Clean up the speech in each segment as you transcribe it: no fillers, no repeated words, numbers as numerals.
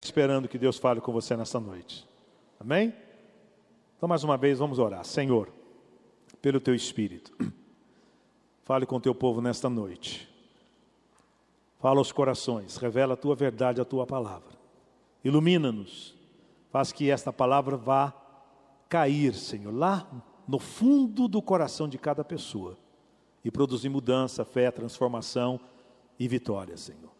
esperando que Deus fale com você nessa noite. Amém? Então, mais uma vez, vamos orar. Senhor, pelo Teu Espírito, fale com o Teu povo nesta noite. Fala aos corações, revela a Tua verdade, a Tua palavra. Ilumina-nos, faz que esta palavra vá cair, Senhor, lá no fundo do coração de cada pessoa e produzir mudança, fé, transformação e vitória, Senhor.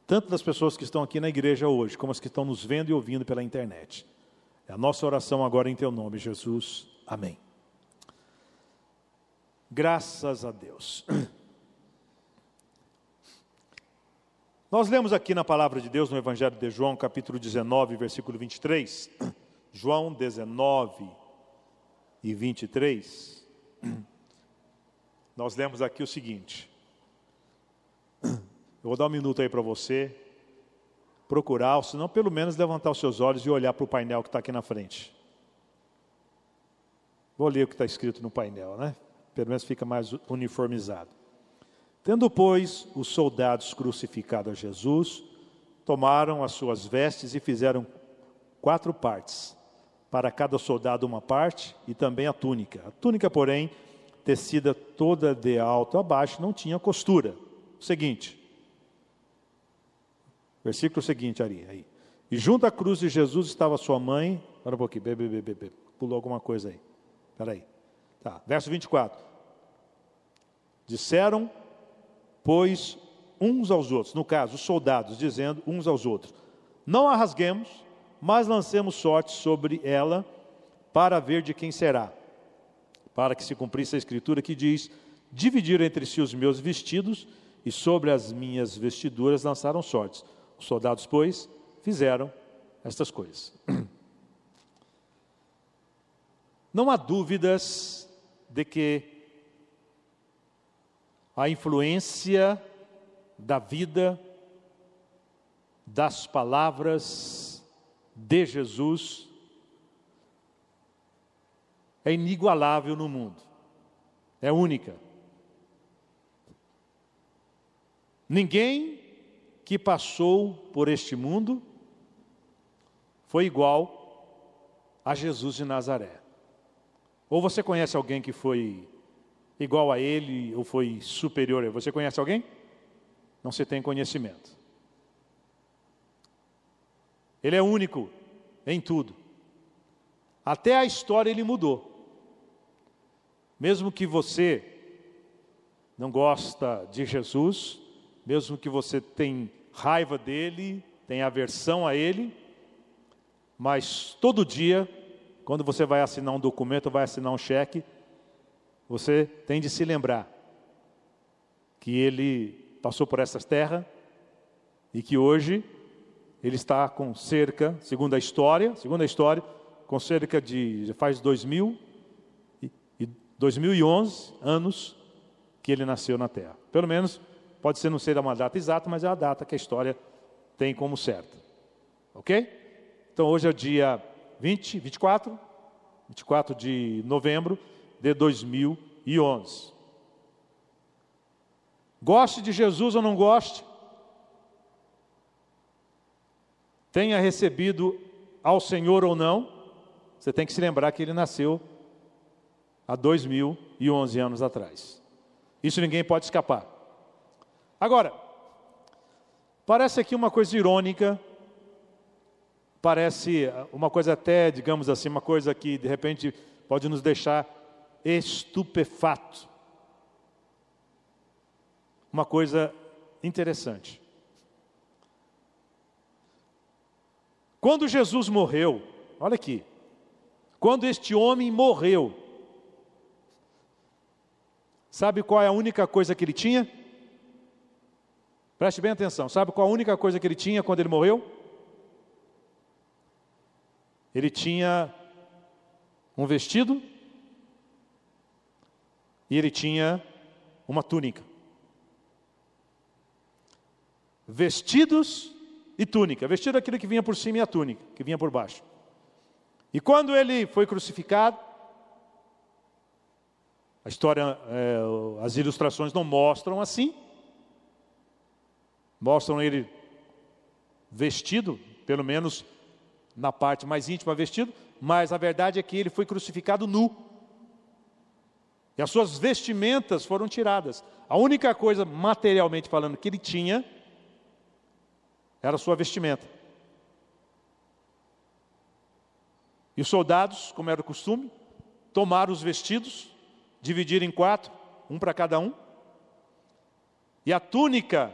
Tanto das pessoas que estão aqui na igreja hoje, como as que estão nos vendo e ouvindo pela internet. É a nossa oração agora em Teu nome, Jesus. Amém. Graças a Deus. Nós lemos aqui na palavra de Deus, no Evangelho de João, capítulo 19, versículo 23. João 19 e 23. Nós lemos aqui o seguinte. Eu vou dar um minuto aí para você procurar, ou se não, pelo menos levantar os seus olhos e olhar para o painel que está aqui na frente. Vou ler o que está escrito no painel, né? Pelo menos fica mais uniformizado. Tendo, pois, os soldados crucificado a Jesus, tomaram as suas vestes e fizeram 4 partes. Para cada soldado uma parte e também a túnica. A túnica, porém, tecida toda de alto a baixo, não tinha costura. O seguinte, versículo seguinte, Ari, aí. E junto à cruz de Jesus estava sua mãe. Para um pouquinho, pulou alguma coisa aí. Espera aí. Tá, verso 24. Disseram, pois, uns aos outros, no caso, os soldados, dizendo uns aos outros, não a rasguemos, mas lancemos sorte sobre ela, para ver de quem será. Para que se cumprisse a escritura que diz, dividiram entre si os meus vestidos, e sobre as minhas vestiduras lançaram sortes. Os soldados, pois, fizeram estas coisas. Não há dúvidas de que a influência da vida, das palavras de Jesus é inigualável no mundo, é única. Ninguém que passou por este mundo foi igual a Jesus de Nazaré. Ou você conhece alguém que foi igual a ele ou foi superior a ele? Você conhece alguém? Não se tem conhecimento. Ele é único em tudo. Até a história ele mudou. Mesmo que você não gosta de Jesus, mesmo que você tem raiva dele, tem aversão a ele, mas todo dia, quando você vai assinar um documento, vai assinar um cheque, você tem de se lembrar que ele passou por essas terras e que hoje ele está com cerca, segundo a história, com cerca de, já faz 2011 anos que ele nasceu na terra. Pelo menos, pode ser não ser uma data exata, mas é a data que a história tem como certa. Ok? Então hoje é o dia 24 de novembro de 2011. Goste de Jesus ou não goste, tenha recebido ao Senhor ou não, você tem que se lembrar que ele nasceu há 2011 anos atrás. Isso ninguém pode escapar. Agora, parece aqui uma coisa irônica, parece uma coisa até, digamos assim, uma coisa que de repente pode nos deixar estupefato. Uma coisa interessante. Quando Jesus morreu, olha aqui, quando este homem morreu, sabe qual é a única coisa que ele tinha? Preste bem atenção, sabe qual a única coisa que ele tinha quando ele morreu? Ele tinha um vestido e ele tinha uma túnica. Vestidos e túnica. Vestido é aquilo que vinha por cima e a túnica, que vinha por baixo. E quando ele foi crucificado, a história, as ilustrações não mostram assim. Mostram ele vestido, pelo menos na parte mais íntima vestido, mas a verdade é que ele foi crucificado nu. E as suas vestimentas foram tiradas. A única coisa, materialmente falando, que ele tinha, era a sua vestimenta. E os soldados, como era o costume, tomaram os vestidos, dividiram em 4, um para cada um. E a túnica,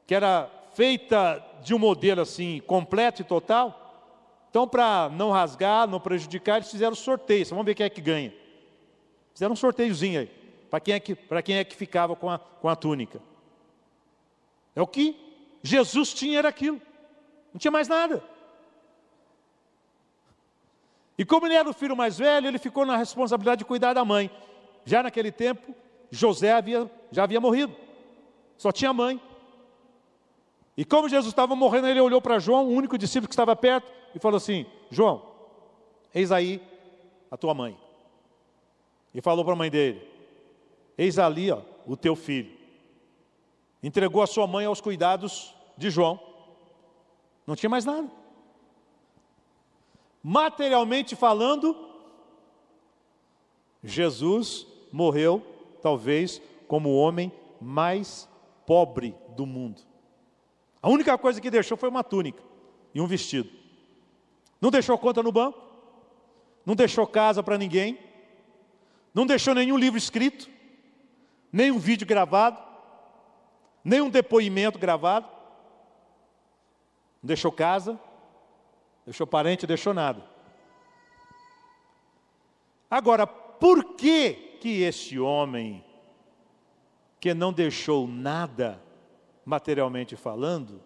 que era feita de um modelo assim, completo e total, então para não rasgar, não prejudicar, eles fizeram sorteio. Vamos ver quem é que ganha. Fizeram um sorteiozinho aí, para quem é que ficava com a túnica. É o que Jesus tinha, era aquilo. Não tinha mais nada. E como ele era o filho mais velho, ele ficou na responsabilidade de cuidar da mãe. Já naquele tempo, José já havia morrido. Só tinha mãe. E como Jesus estava morrendo, ele olhou para João, o único discípulo que estava perto, e falou assim: João, eis aí a tua mãe. E falou para a mãe dele: eis ali, ó, o teu filho. Entregou a sua mãe aos cuidados de João. Não tinha mais nada. Materialmente falando, Jesus morreu, talvez, como o homem mais pobre do mundo. A única coisa que deixou foi uma túnica e um vestido. Não deixou conta no banco, não deixou casa para ninguém, não deixou nenhum livro escrito, nem um vídeo gravado, nem um depoimento gravado, não deixou casa, deixou parente, deixou nada. Agora, por que este homem, que não deixou nada, materialmente falando,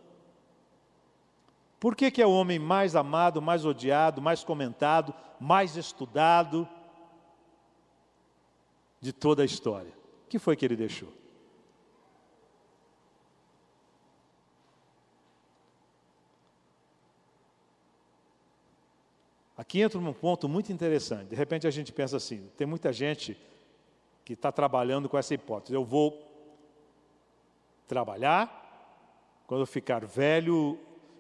por que é o homem mais amado, mais odiado, mais comentado, mais estudado de toda a história? O que foi que ele deixou? Aqui entra um ponto muito interessante. De repente a gente pensa assim, tem muita gente que está trabalhando com essa hipótese: eu vou trabalhar, quando eu ficar velho,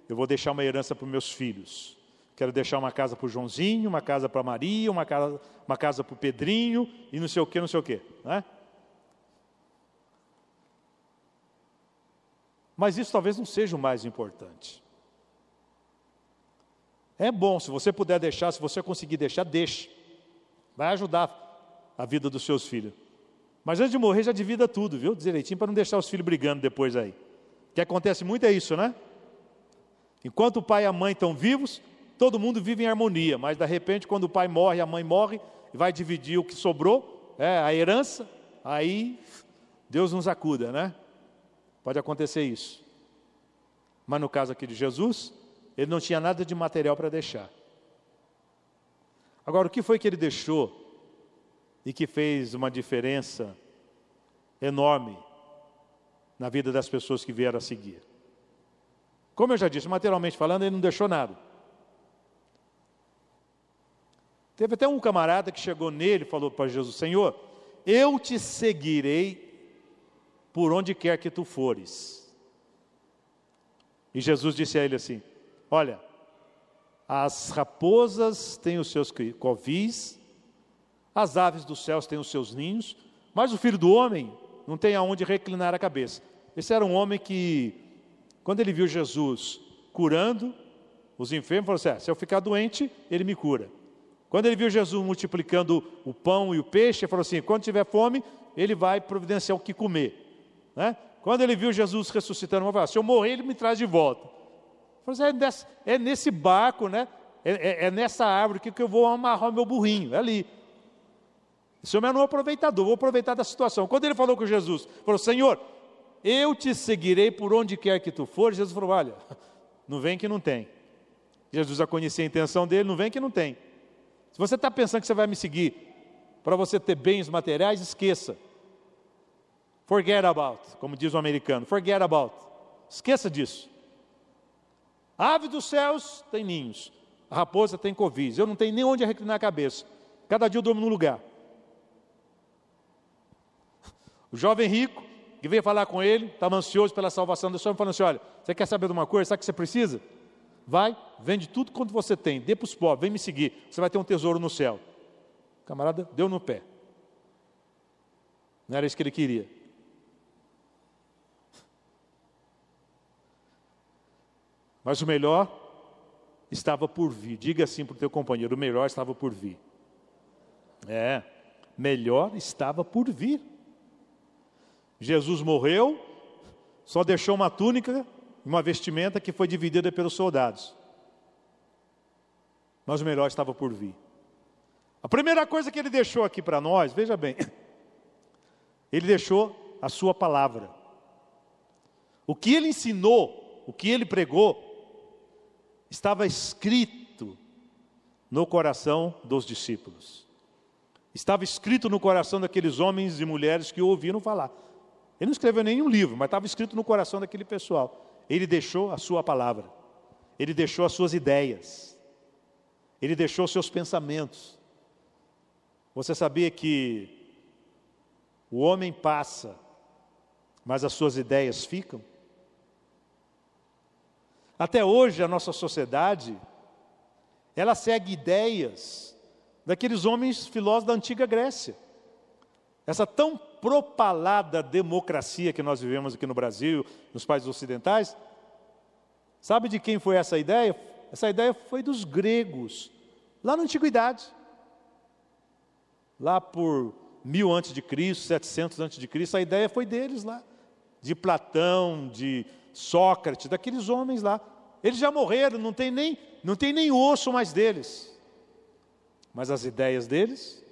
eu vou deixar uma herança para os meus filhos. Quero deixar uma casa para o Joãozinho, uma casa para a Maria, uma casa para o Pedrinho, e não sei o que, né? Mas isso talvez não seja o mais importante. É bom, se você puder deixar, se você conseguir deixar, deixe. Vai ajudar a vida dos seus filhos. Mas antes de morrer, já divida tudo, viu? Direitinho, para não deixar os filhos brigando depois aí. O que acontece muito é isso, né? Enquanto o pai e a mãe estão vivos, todo mundo vive em harmonia. Mas, de repente, quando o pai morre, a mãe morre, e vai dividir o que sobrou, a herança, aí Deus nos acuda, né? Pode acontecer isso. Mas no caso aqui de Jesus, ele não tinha nada de material para deixar. Agora, o que foi que ele deixou e que fez uma diferença enorme na vida das pessoas que vieram a seguir? Como eu já disse, materialmente falando, ele não deixou nada. Teve até um camarada que chegou nele e falou para Jesus: Senhor, eu te seguirei por onde quer que tu fores. E Jesus disse a ele assim: olha, as raposas têm os seus covis, as aves dos céus têm os seus ninhos, mas o Filho do Homem não tem aonde reclinar a cabeça. Esse era um homem que, quando ele viu Jesus curando os enfermos, falou assim: se eu ficar doente, ele me cura. Quando ele viu Jesus multiplicando o pão e o peixe, ele falou assim: quando tiver fome, ele vai providenciar o que comer, né? Quando ele viu Jesus ressuscitando, ele falou: se eu morrer, ele me traz de volta. Ele falou assim: é nesse barco, né? É nessa árvore que eu vou amarrar o meu burrinho, é ali. Esse homem era um aproveitador, vou aproveitar da situação. Quando ele falou com Jesus, falou: Senhor, eu te seguirei por onde quer que tu fores. Jesus falou: olha, não vem que não tem. Jesus já conhecia a intenção dele: não vem que não tem. Se você está pensando que você vai me seguir para você ter bens materiais, esqueça. Forget about, como diz o americano, forget about. Esqueça disso. A ave dos céus tem ninhos, a raposa tem covis, eu não tenho nem onde reclinar a cabeça. Cada dia eu durmo num lugar. O jovem rico, que veio falar com ele, estava ansioso pela salvação do seu, falando assim: olha, você quer saber de uma coisa? Sabe o que você precisa? vai, vende tudo quanto você tem, dê para os pobres, vem me seguir, você vai ter um tesouro no céu. O camarada deu no pé. Não era isso que ele queria. Mas o melhor estava por vir. Diga assim para o teu companheiro, o melhor estava por vir. Melhor estava por vir. Jesus morreu, só deixou uma túnica, uma vestimenta que foi dividida pelos soldados. Mas o melhor estava por vir. A primeira coisa que ele deixou aqui para nós, veja bem, ele deixou a sua palavra. O que ele ensinou, o que ele pregou, estava escrito no coração dos discípulos. Estava escrito no coração daqueles homens e mulheres que o ouviram falar. Ele não escreveu nenhum livro, mas estava escrito no coração daquele pessoal. Ele deixou a sua palavra. Ele deixou as suas ideias. Ele deixou os seus pensamentos. Você sabia que o homem passa, mas as suas ideias ficam? Até hoje a nossa sociedade, ela segue ideias daqueles homens filósofos da antiga Grécia. Essa tão propalada democracia que nós vivemos aqui no Brasil, nos países ocidentais, sabe de quem foi essa ideia? Essa ideia foi dos gregos, lá na antiguidade. Lá por 1000 a.C., 700 a.C., a ideia foi deles lá. De Platão, de Sócrates, daqueles homens lá. Eles já morreram, não tem nem osso mais deles. Mas as ideias deles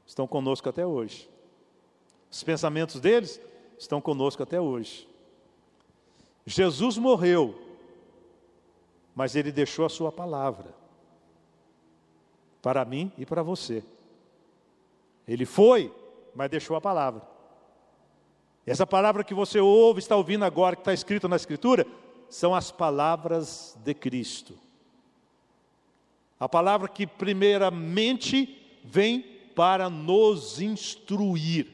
estão conosco até hoje. Os pensamentos deles estão conosco até hoje. Jesus morreu, mas ele deixou a sua palavra para mim e para você. Ele foi, mas deixou a palavra. Essa palavra que você ouve, está ouvindo agora, que está escrito na Escritura, são as palavras de Cristo. A palavra que primeiramente vem para nos instruir.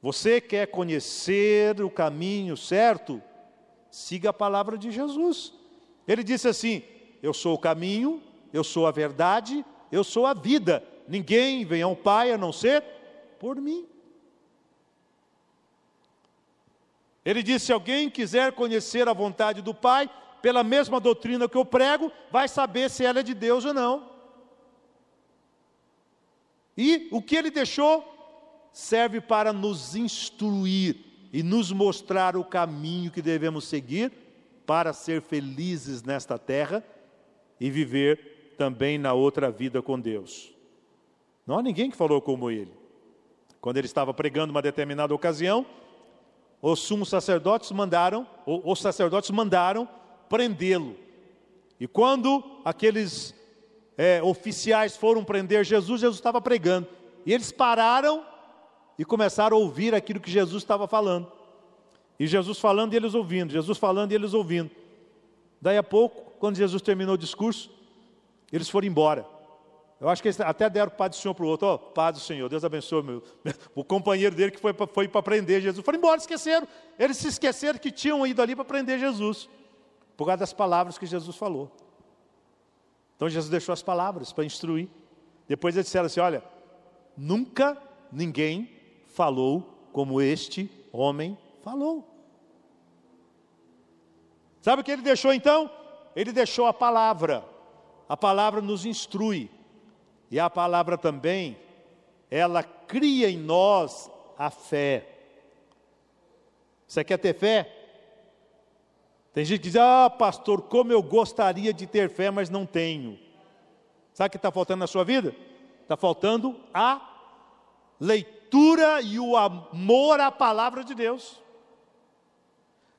Você quer conhecer o caminho certo? Siga a palavra de Jesus. Ele disse assim: eu sou o caminho, eu sou a verdade, eu sou a vida. Ninguém vem ao Pai a não ser por mim. Ele disse: se alguém quiser conhecer a vontade do Pai, pela mesma doutrina que eu prego, vai saber se ela é de Deus ou não. E o que ele deixou serve para nos instruir e nos mostrar o caminho que devemos seguir para ser felizes nesta terra e viver também na outra vida com Deus. Não há ninguém que falou como ele. Quando ele estava pregando uma determinada ocasião, os sumos sacerdotes mandaram prendê-lo. E quando aqueles oficiais foram prender Jesus, Jesus estava pregando. E eles pararam e começaram a ouvir aquilo que Jesus estava falando. E Jesus falando e eles ouvindo, Jesus falando e eles ouvindo. Daí a pouco, quando Jesus terminou o discurso, eles foram embora. Eu acho que eles até deram paz do Senhor para o outro. Paz do Senhor, Deus abençoe o companheiro dele que foi para prender Jesus. Foram embora, esqueceram. Eles se esqueceram que tinham ido ali para prender Jesus, por causa das palavras que Jesus falou. Então Jesus deixou as palavras para instruir. Depois eles disseram assim: olha, nunca ninguém falou como este homem falou. Sabe o que ele deixou então? Ele deixou a palavra. A palavra nos instrui. E a palavra também, ela cria em nós a fé. Você quer ter fé? Tem gente que diz: pastor, como eu gostaria de ter fé, mas não tenho. Sabe o que está faltando na sua vida? Está faltando a leitura e o amor à palavra de Deus.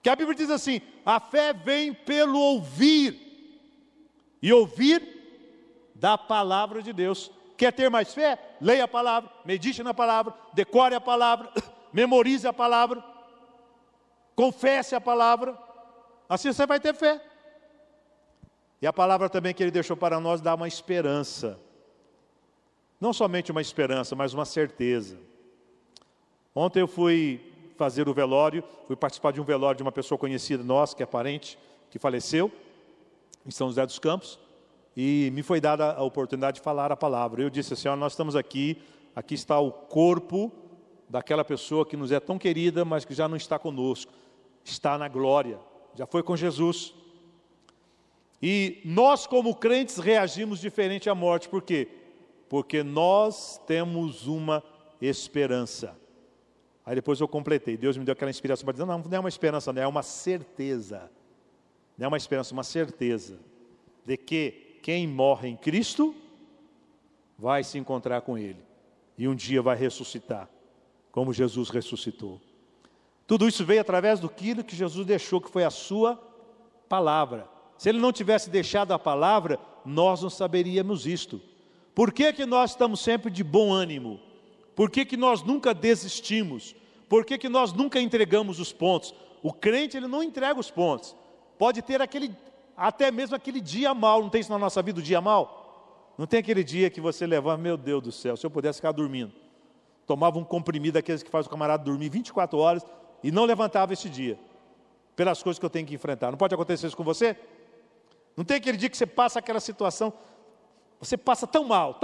Que a Bíblia diz assim: a fé vem pelo ouvir, e ouvir da palavra de Deus. Quer ter mais fé? Leia a palavra, medite na palavra, decore a palavra, memorize a palavra, confesse a palavra, assim você vai ter fé. E a palavra também que ele deixou para nós dá uma esperança. Não somente uma esperança, mas uma certeza. Ontem eu fui fazer o velório, fui participar de um velório de uma pessoa conhecida nossa, que é parente que faleceu em São José dos Campos, e me foi dada a oportunidade de falar a palavra. Eu disse assim, nós estamos aqui está o corpo daquela pessoa que nos é tão querida, mas que já não está conosco, está na glória, já foi com Jesus. E nós, como crentes, reagimos diferente à morte. Por quê? Porque nós temos uma esperança. Aí depois eu completei. Deus me deu aquela inspiração para dizer, não é uma esperança, não é uma certeza. Não é uma esperança, uma certeza de que quem morre em Cristo vai se encontrar com Ele. E um dia vai ressuscitar, como Jesus ressuscitou. Tudo isso veio através do que Jesus deixou, que foi a sua palavra. Se Ele não tivesse deixado a palavra, nós não saberíamos isto. Por que nós estamos sempre de bom ânimo? Por que nós nunca desistimos? Por que nós nunca entregamos os pontos? O crente, ele não entrega os pontos. Pode ter até mesmo aquele dia mal. Não tem isso na nossa vida, o dia mal? Não tem aquele dia que você levanta, meu Deus do céu, se eu pudesse ficar dormindo. Tomava um comprimido, daqueles que faz o camarada dormir 24 horas e não levantava esse dia. Pelas coisas que eu tenho que enfrentar. Não pode acontecer isso com você? Não tem aquele dia que você passa aquela situação, você passa tão mal,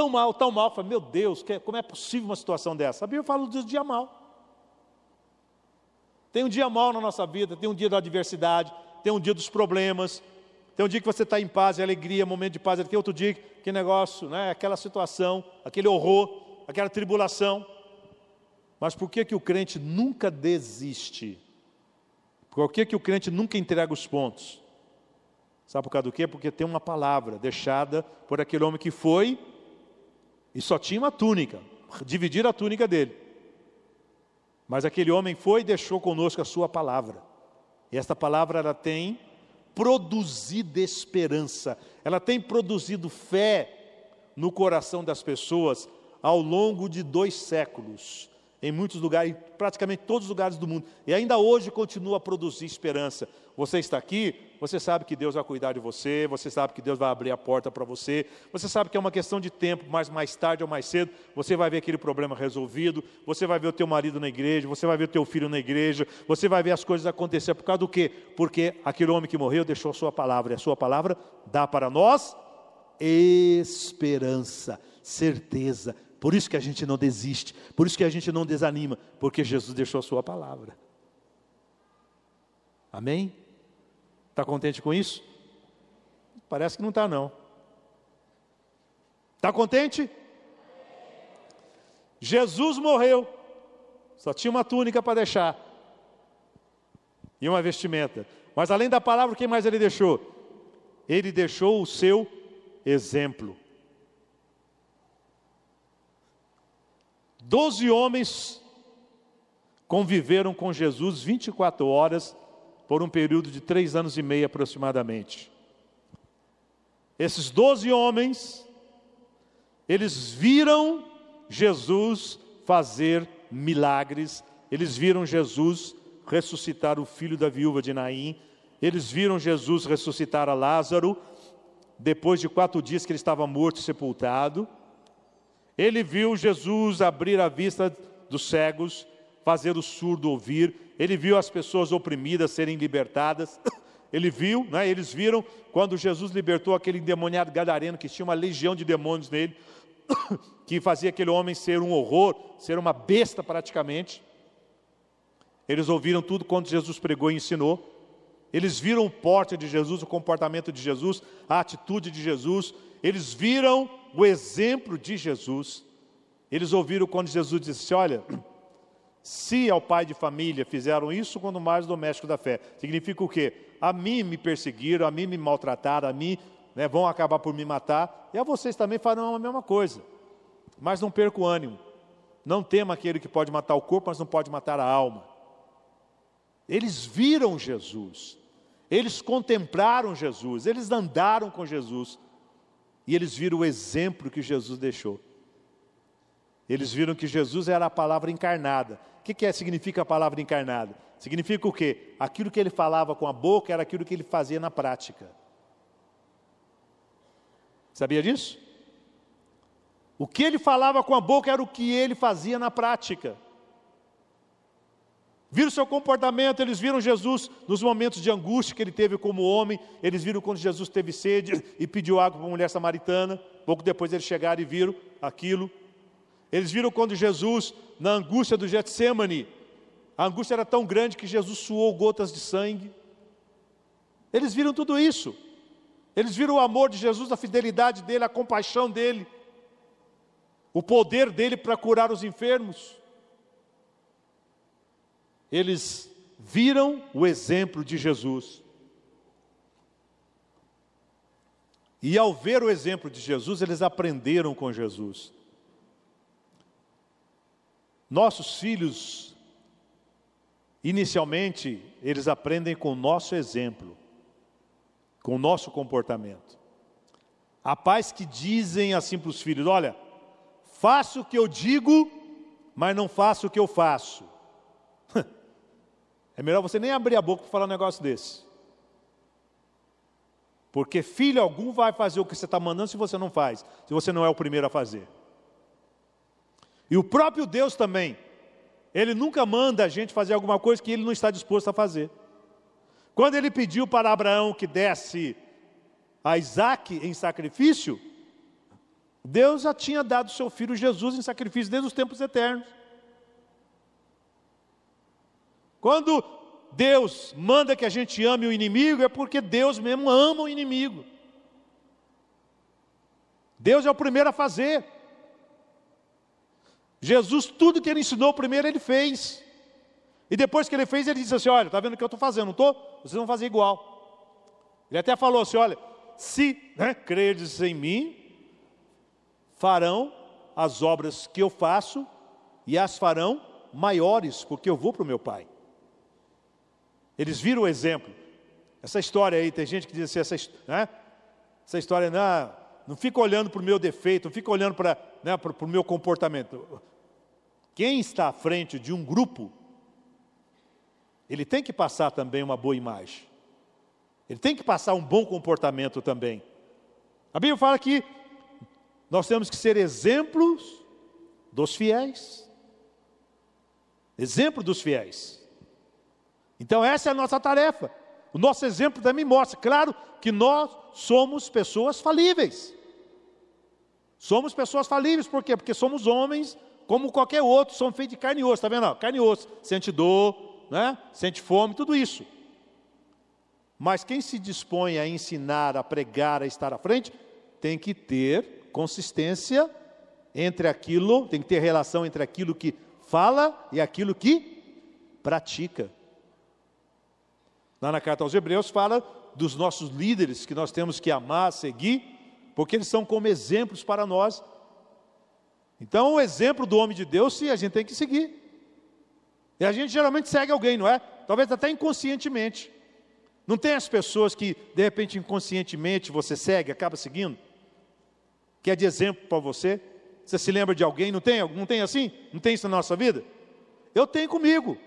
fala, meu Deus, como é possível uma situação dessa? A Bíblia fala do dia mal. Tem um dia mal na nossa vida, tem um dia da adversidade, tem um dia dos problemas, tem um dia que você está em paz e alegria, momento de paz, tem outro dia que negócio, né? Aquela situação, aquele horror, aquela tribulação. Mas por que o crente nunca desiste? Por que o crente nunca entrega os pontos? Sabe por causa do quê? Porque tem uma palavra deixada por aquele homem que foi e só tinha uma túnica, dividir a túnica dele. Mas aquele homem foi e deixou conosco a sua palavra. E esta palavra, ela tem produzido esperança, ela tem produzido fé no coração das pessoas ao longo de 2 séculos. Em muitos lugares, praticamente todos os lugares do mundo. E ainda hoje continua a produzir esperança. Você está aqui, você sabe que Deus vai cuidar de você, você sabe que Deus vai abrir a porta para você, você sabe que é uma questão de tempo, mas mais tarde ou mais cedo, você vai ver aquele problema resolvido, você vai ver o teu marido na igreja, você vai ver o teu filho na igreja, você vai ver as coisas acontecer. Por causa do quê? Porque aquele homem que morreu deixou a sua palavra, e a sua palavra dá para nós esperança, certeza. Por isso que a gente não desiste, por isso que a gente não desanima, porque Jesus deixou a sua palavra. Amém? Está contente com isso? Parece que não está não. Está contente? Jesus morreu, só tinha uma túnica para deixar, e uma vestimenta. Mas além da palavra, o que mais ele deixou? Ele deixou o seu exemplo. 12 homens conviveram com Jesus 24 horas, por um período de 3 anos e meio aproximadamente. Esses 12 homens, eles viram Jesus fazer milagres, eles viram Jesus ressuscitar o filho da viúva de Naim, eles viram Jesus ressuscitar a Lázaro, depois de 4 dias que ele estava morto e sepultado. Ele viu Jesus abrir a vista dos cegos, fazer o surdo ouvir. Ele viu as pessoas oprimidas serem libertadas. Ele viu, eles viram quando Jesus libertou aquele endemoniado gadareno que tinha uma legião de demônios nele, que fazia aquele homem ser um horror, ser uma besta praticamente. Eles ouviram tudo quando Jesus pregou e ensinou. Eles viram o porte de Jesus, o comportamento de Jesus, a atitude de Jesus. Eles viram o exemplo de Jesus. Eles ouviram quando Jesus disse, olha, se ao pai de família fizeram isso, quando mais o doméstico da fé. Significa o quê? A mim me perseguiram, a mim me maltrataram, a mim vão acabar por me matar, e a vocês também farão a mesma coisa. Mas não perca o ânimo. Não tema aquele que pode matar o corpo, mas não pode matar a alma. Eles viram Jesus, eles contemplaram Jesus, eles andaram com Jesus, e eles viram o exemplo que Jesus deixou. Eles viram que Jesus era a palavra encarnada. O que significa a palavra encarnada? Significa o quê? Aquilo que ele falava com a boca era aquilo que ele fazia na prática. Sabia disso? O que ele falava com a boca era o que ele fazia na prática. viram seu comportamento, eles viram Jesus nos momentos de angústia que ele teve como homem, eles viram quando Jesus teve sede e pediu água para uma mulher samaritana, pouco depois eles chegaram e viram aquilo. Eles viram quando Jesus, na angústia do Getsemane, a angústia era tão grande que Jesus suou gotas de sangue. Eles viram tudo isso. Eles viram o amor de Jesus, a fidelidade dele, a compaixão dele, o poder dele para curar os enfermos. Eles viram o exemplo de Jesus. E ao ver o exemplo de Jesus, eles aprenderam com Jesus. Nossos filhos, inicialmente, eles aprendem com o nosso exemplo, com o nosso comportamento. Há pais que dizem assim para os filhos: olha, faço o que eu digo, mas não faço o que eu faço. É melhor você nem abrir a boca para falar um negócio desse. Porque filho algum vai fazer o que você está mandando se você não faz, se você não é o primeiro a fazer. E o próprio Deus também, Ele nunca manda a gente fazer alguma coisa que Ele não está disposto a fazer. Quando Ele pediu para Abraão que desse a Isaque em sacrifício, Deus já tinha dado seu filho Jesus em sacrifício desde os tempos eternos. Quando Deus manda que a gente ame o inimigo, é porque Deus mesmo ama o inimigo. Deus é o primeiro a fazer. Jesus, tudo que Ele ensinou primeiro, Ele fez. E depois que Ele fez, Ele disse assim: olha, está vendo o que eu estou fazendo, não estou? Vocês vão fazer igual. Ele até falou assim: olha, se crerdes em mim, farão as obras que eu faço, e as farão maiores, porque eu vou para o meu Pai. Eles viram o exemplo. Essa história aí, tem gente que diz assim, essa história, não fica olhando para o meu defeito, não fica olhando para o meu comportamento. Quem está à frente de um grupo, ele tem que passar também uma boa imagem. Ele tem que passar um bom comportamento também. A Bíblia fala que nós temos que ser exemplos dos fiéis. Exemplo dos fiéis. Então essa é a nossa tarefa. O nosso exemplo também mostra, claro, que nós somos pessoas falíveis. Somos pessoas falíveis, por quê? Porque somos homens como qualquer outro, somos feitos de carne e osso, está vendo? Carne e osso, sente dor, sente fome, tudo isso. Mas quem se dispõe a ensinar, a pregar, a estar à frente, tem que ter consistência entre aquilo, tem que ter relação entre aquilo que fala e aquilo que pratica. Lá na carta aos Hebreus fala dos nossos líderes que nós temos que amar, seguir, porque eles são como exemplos para nós. Então o exemplo do homem de Deus, sim, a gente tem que seguir. E a gente geralmente segue alguém, não é? Talvez até inconscientemente. Não tem as pessoas que de repente inconscientemente você segue, acaba seguindo? Que é de exemplo para você? Você se lembra de alguém? Não tem assim? Não tem isso na nossa vida? Eu tenho comigo.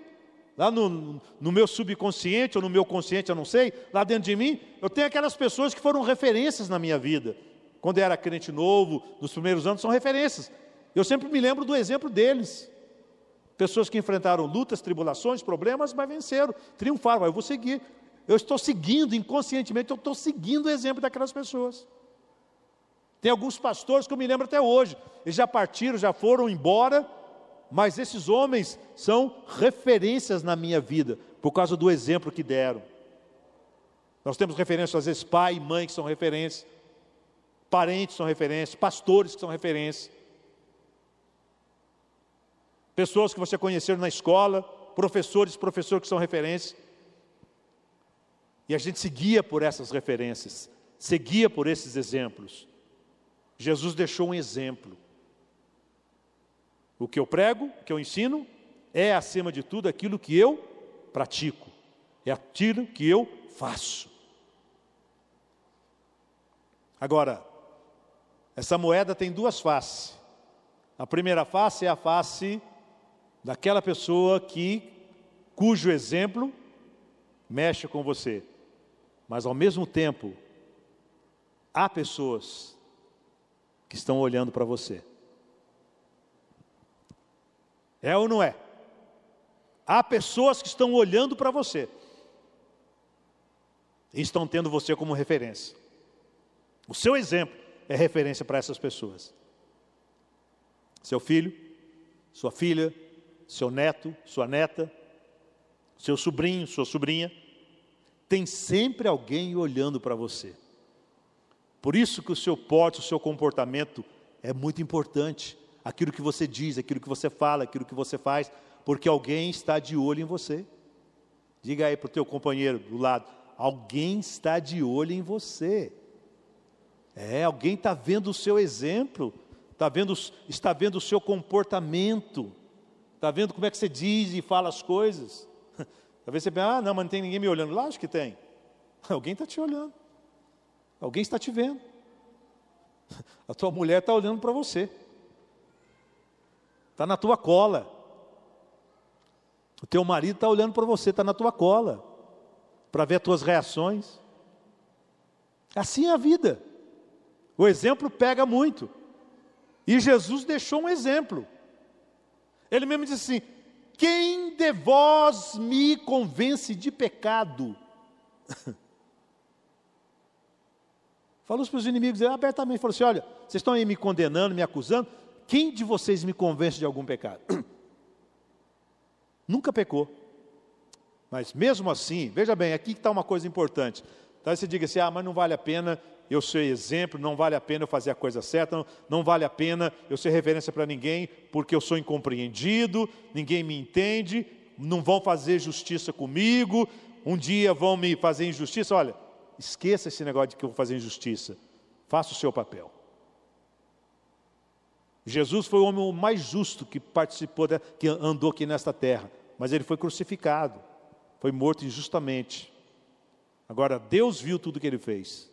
Lá no meu subconsciente, ou no meu consciente, eu não sei, lá dentro de mim, eu tenho aquelas pessoas que foram referências na minha vida. Quando eu era crente novo, nos primeiros anos, são referências. Eu sempre me lembro do exemplo deles. Pessoas que enfrentaram lutas, tribulações, problemas, mas venceram, triunfaram. Eu vou seguir. Eu estou seguindo, inconscientemente, eu estou seguindo o exemplo daquelas pessoas. Tem alguns pastores que eu me lembro até hoje. Eles já partiram, já foram embora, mas esses homens são referências na minha vida, por causa do exemplo que deram. Nós temos referências, às vezes, pai e mãe que são referências, parentes são referências, pastores que são referências, pessoas que você conheceu na escola, professores que são referências. E a gente seguia por essas referências, seguia por esses exemplos. Jesus deixou um exemplo. O que eu prego, o que eu ensino, é acima de tudo aquilo que eu pratico. É aquilo que eu faço. Agora, essa moeda tem duas faces. A primeira face é a face daquela pessoa cujo exemplo mexe com você. Mas ao mesmo tempo, há pessoas que estão olhando para você. É ou não é? Há pessoas que estão olhando para você e estão tendo você como referência. O seu exemplo é referência para essas pessoas. Seu filho, sua filha, seu neto, sua neta, seu sobrinho, sua sobrinha. Tem sempre alguém olhando para você. Por isso que o seu porte, o seu comportamento é muito importante. Aquilo que você diz, aquilo que você fala, aquilo que você faz, porque alguém está de olho em você. Diga aí para o teu companheiro do lado, alguém está de olho em você. Alguém está vendo o seu exemplo, está vendo o seu comportamento, está vendo como é que você diz e fala as coisas. Talvez você pense, não, mas não tem ninguém me olhando. Lógico que tem. Alguém está te olhando. Alguém está te vendo. A tua mulher está olhando para você. Está na tua cola. O teu marido está olhando para você, está na tua cola. Para ver as tuas reações. Assim é a vida. O exemplo pega muito. E Jesus deixou um exemplo. Ele mesmo disse assim, quem de vós me convence de pecado? Falou para os inimigos abertamente, falou assim, olha, vocês estão aí me condenando, me acusando, quem de vocês me convence de algum pecado? Nunca pecou. Mas mesmo assim, veja bem, aqui está uma coisa importante. Talvez você diga assim, mas não vale a pena eu ser exemplo, não vale a pena eu fazer a coisa certa, não vale a pena eu ser referência para ninguém, porque eu sou incompreendido, ninguém me entende, não vão fazer justiça comigo, um dia vão me fazer injustiça. Olha, esqueça esse negócio de que eu vou fazer injustiça, faça o seu papel. Jesus foi o homem mais justo que participou, que andou aqui nesta terra, mas ele foi crucificado, foi morto injustamente. Agora, Deus viu tudo o que ele fez.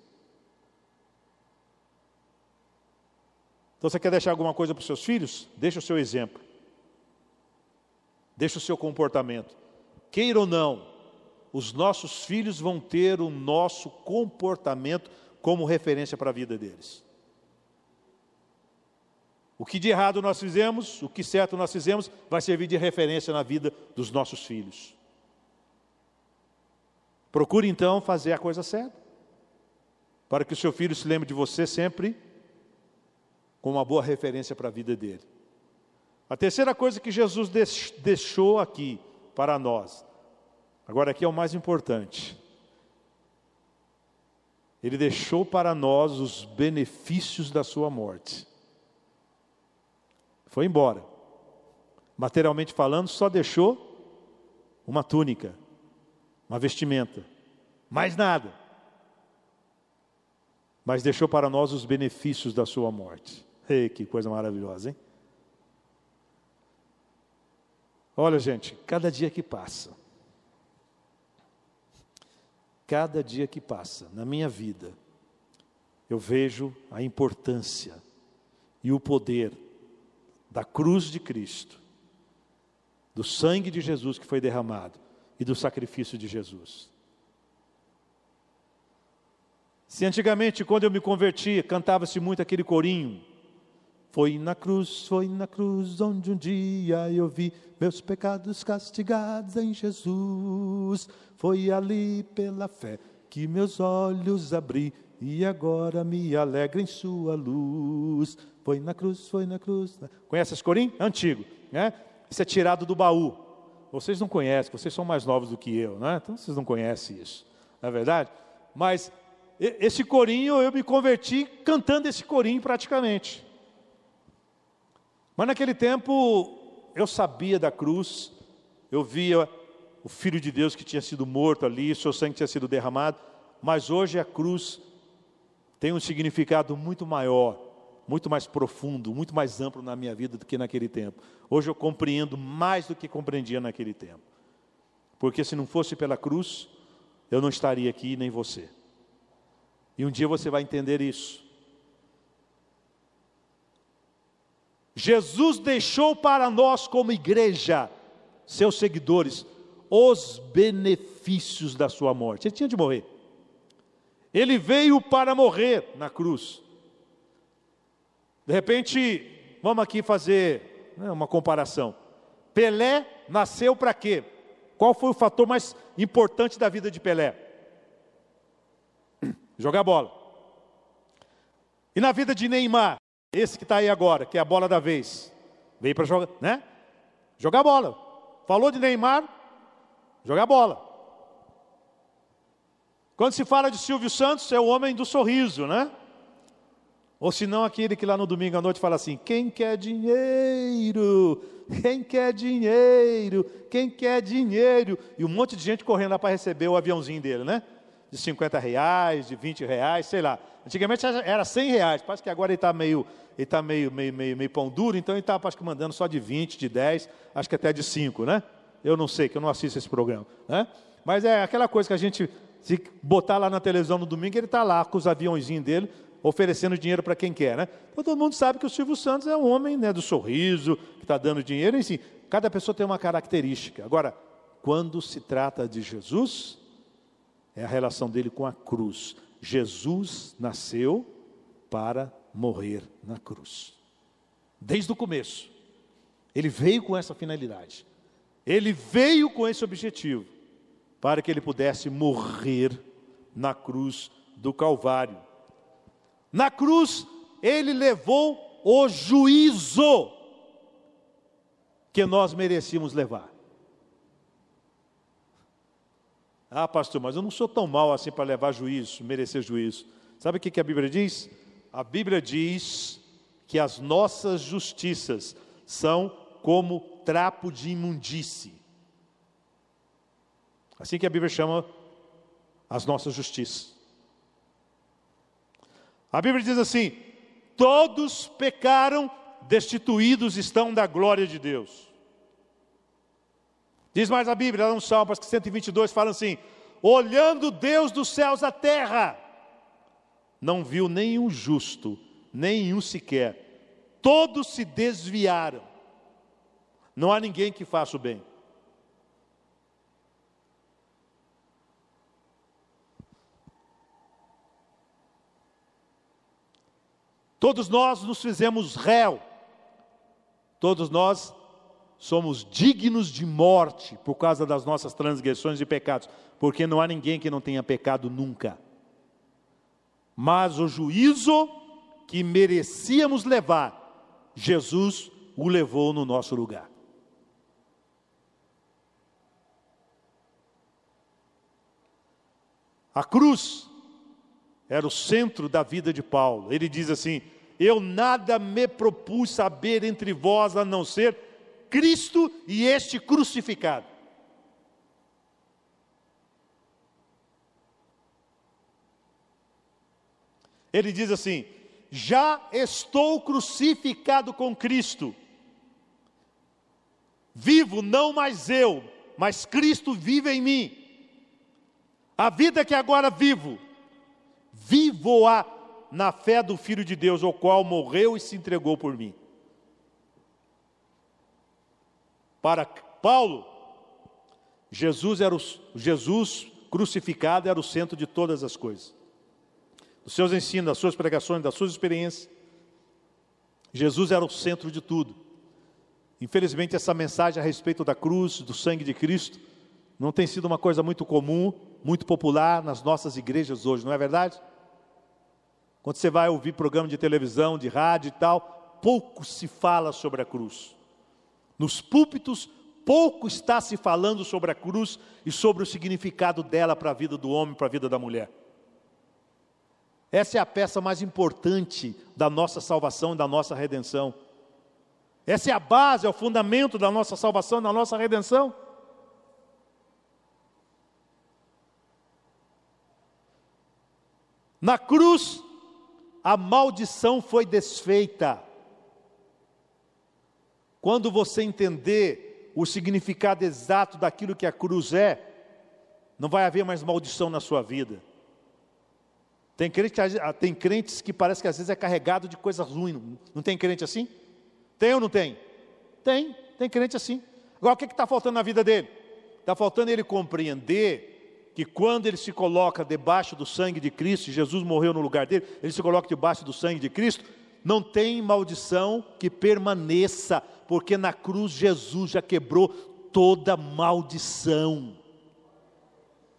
Então você quer deixar alguma coisa para os seus filhos? Deixa o seu exemplo. Deixa o seu comportamento. Queira ou não, os nossos filhos vão ter o nosso comportamento como referência para a vida deles. O que de errado nós fizemos, o que certo nós fizemos, vai servir de referência na vida dos nossos filhos. Procure então fazer a coisa certa, para que o seu filho se lembre de você sempre com uma boa referência para a vida dele. A terceira coisa que Jesus deixou aqui para nós, agora aqui é o mais importante. Ele deixou para nós os benefícios da sua morte. Foi embora. Materialmente falando, só deixou uma túnica, uma vestimenta, mais nada. Mas deixou para nós os benefícios da sua morte. Ei, que coisa maravilhosa, hein? Olha, gente, cada dia que passa, na minha vida, eu vejo a importância e o poder da cruz de Cristo, do sangue de Jesus que foi derramado e do sacrifício de Jesus. Se antigamente, quando eu me converti, cantava-se muito aquele corinho, foi na cruz onde um dia eu vi meus pecados castigados em Jesus. Foi ali pela fé que meus olhos abri e agora me alegra em sua luz. Foi na cruz. Conhece esse corinho? É antigo, né? Isso é tirado do baú. Vocês não conhecem, vocês são mais novos do que eu, né? Então vocês não conhecem isso, não é verdade? Mas esse corinho, eu me converti cantando esse corinho praticamente. Mas naquele tempo, eu sabia da cruz, eu via o Filho de Deus que tinha sido morto ali, seu sangue tinha sido derramado, mas hoje a cruz tem um significado muito maior, muito mais profundo, muito mais amplo na minha vida do que naquele tempo. Hoje eu compreendo mais do que compreendia naquele tempo. Porque se não fosse pela cruz, eu não estaria aqui, nem você. E um dia você vai entender isso. Jesus deixou para nós como igreja, seus seguidores, os benefícios da sua morte. Ele tinha de morrer. Ele veio para morrer na cruz. De repente, vamos aqui fazer uma comparação. Pelé nasceu para quê? Qual foi o fator mais importante da vida de Pelé? Jogar bola. E na vida de Neymar, esse que está aí agora, que é a bola da vez, veio para jogar, né? Jogar bola. Falou de Neymar, jogar bola. Quando se fala de Silvio Santos, é o homem do sorriso, né? Ou se não, aquele que lá no domingo à noite fala assim: quem quer dinheiro? Quem quer dinheiro? Quem quer dinheiro? E um monte de gente correndo lá para receber o aviãozinho dele, né? De R$50, de R$20, sei lá. Antigamente era R$100, parece que agora ele está meio pão duro, então ele está, acho que, mandando só de 20, de 10, acho que até de 5, né? Eu não sei, que eu não assisto esse programa, né? Mas é aquela coisa que a gente, se botar lá na televisão no domingo, ele está lá com os aviãozinhos dele, oferecendo dinheiro para quem quer, né? Então, todo mundo sabe que o Silvio Santos é um homem, né, do sorriso, que está dando dinheiro, enfim, cada pessoa tem uma característica. Agora, quando se trata de Jesus, é a relação dele com a cruz. Jesus nasceu para morrer na cruz. Desde o começo. Ele veio com essa finalidade. Ele veio com esse objetivo, para que ele pudesse morrer na cruz do Calvário. Na cruz, ele levou o juízo que nós merecíamos levar. Ah, pastor, mas eu não sou tão mal assim para levar juízo, merecer juízo. Sabe o que a Bíblia diz? A Bíblia diz que as nossas justiças são como trapo de imundície. Assim que a Bíblia chama as nossas justiças. A Bíblia diz assim: todos pecaram, destituídos estão da glória de Deus. Diz mais a Bíblia, lá no Salmo 122, fala assim: olhando Deus dos céus à terra, não viu nenhum justo, nenhum sequer. Todos se desviaram. Não há ninguém que faça o bem. Todos nós nos fizemos réu. Todos nós somos dignos de morte por causa das nossas transgressões e pecados, porque não há ninguém que não tenha pecado nunca. Mas o juízo que merecíamos levar, Jesus o levou no nosso lugar. A cruz era o centro da vida de Paulo. Ele diz assim: eu nada me propus saber entre vós a não ser Cristo e este crucificado. Ele diz assim: já estou crucificado com Cristo. Vivo não mais eu, mas Cristo vive em mim. A vida que agora vivo-a na fé do Filho de Deus, o qual morreu e se entregou por mim. Para Paulo, Jesus crucificado era o centro de todas as coisas. Dos seus ensinos, das suas pregações, das suas experiências, Jesus era o centro de tudo. Infelizmente, essa mensagem a respeito da cruz, do sangue de Cristo, não tem sido uma coisa muito comum, muito popular nas nossas igrejas hoje, não é verdade? Quando você vai ouvir programa de televisão, de rádio e tal, pouco se fala sobre a cruz. Nos púlpitos, pouco está se falando sobre a cruz e sobre o significado dela para a vida do homem, para a vida da mulher. Essa é a peça mais importante da nossa salvação e da nossa redenção. Essa é a base, é o fundamento da nossa salvação e da nossa redenção. Na cruz, a maldição foi desfeita. Quando você entender o significado exato daquilo que a cruz é, não vai haver mais maldição na sua vida. Tem crentes que parece que às vezes é carregado de coisas ruins. Não tem crente assim? Tem ou não tem? Tem crente assim. Agora, o que está faltando na vida dele? Está faltando ele compreender que quando ele se coloca debaixo do sangue de Cristo, Jesus morreu no lugar dele, ele se coloca debaixo do sangue de Cristo, não tem maldição que permaneça, porque na cruz Jesus já quebrou toda maldição.